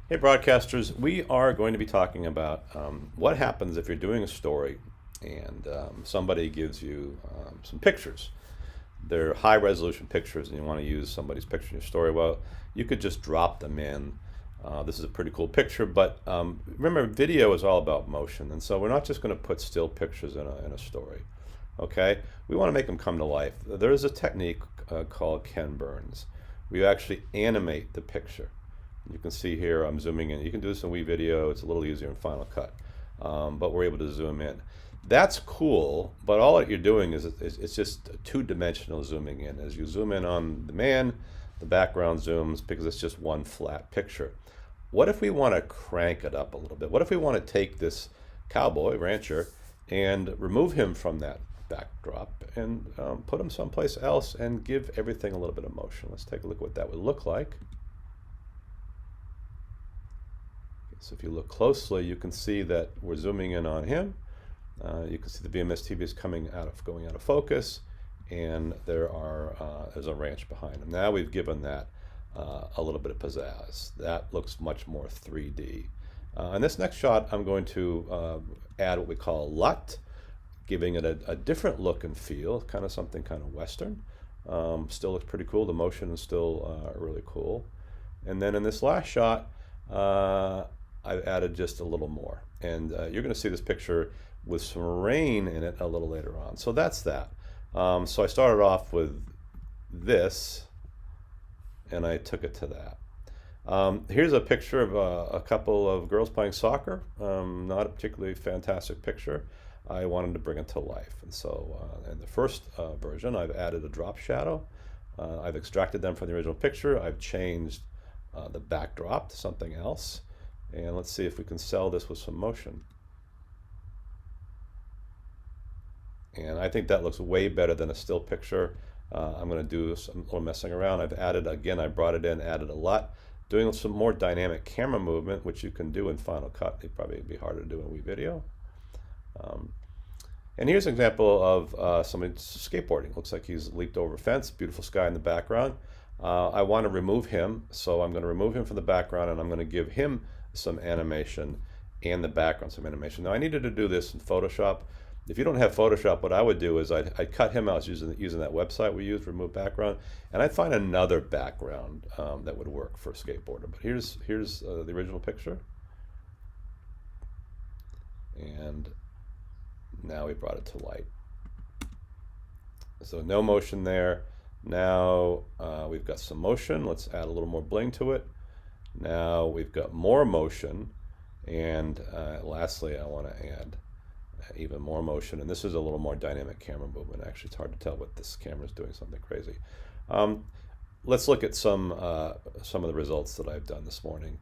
Hey, broadcasters, we are going to be talking about what happens if you're doing a story and somebody gives you some pictures. They're high resolution pictures and you want to use somebody's picture in your story. Well, you could just drop them in. This is a pretty cool picture, but remember, video is all about motion, and so we're not just going to put still pictures in a story. Okay? We want to make them come to life. There is a technique called Ken Burns. We actually animate the picture. You can see here I'm zooming in. You can do this in WeVideo. It's a little easier in Final Cut, but we're able to zoom in. That's cool, but all that you're doing is it's just two-dimensional zooming in. As you zoom in on the man, the background zooms because it's just one flat picture. What if we want to crank it up a little bit? What if we want to take this cowboy, rancher, and remove him from that backdrop and put him someplace else and give everything a little bit of motion? Let's take a look at what that would look like. So if you look closely, you can see that we're zooming in on him. You can see the BMS TV is going out of focus, and there's a ranch behind him. Now we've given that a little bit of pizzazz. That looks much more 3D. In this next shot, I'm going to add what we call LUT, giving it a different look and feel, kind of something kind of Western. Still looks pretty cool. The motion is still really cool. And then in this last shot, I've added just a little more. And you're going to see this picture with some rain in it a little later on. So that's that. So I started off with this, and I took it to that. Here's a picture of a couple of girls playing soccer. Not a particularly fantastic picture. I wanted to bring it to life. And so in the first version, I've added a drop shadow. I've extracted them from the original picture. I've changed the backdrop to something else. And let's see if we can sell this with some motion. And I think that looks way better than a still picture. I'm going to do some little messing around. I've added, again, I brought it in, added a LUT, doing some more dynamic camera movement, which you can do in Final Cut. It'd probably be harder to do in WeVideo. And here's an example of somebody skateboarding. Looks like he's leaped over a fence, beautiful sky in the background. I want to remove him, so I'm going to remove him from the background, and I'm going to give him some animation and the background some animation. Now I needed to do this in Photoshop. If you don't have Photoshop, what I would do is I'd cut him out using that website we used, remove background, and I'd find another background that would work for a skateboarder. But here's the original picture, and now we brought it to light. So no motion there. Now we've got some motion. Let's add a little more bling to it. Now we've got more motion, and lastly I want to add even more motion, and this is a little more dynamic camera movement. Actually, it's hard to tell, but this camera is doing something crazy. Let's look at some of the results that I've done this morning.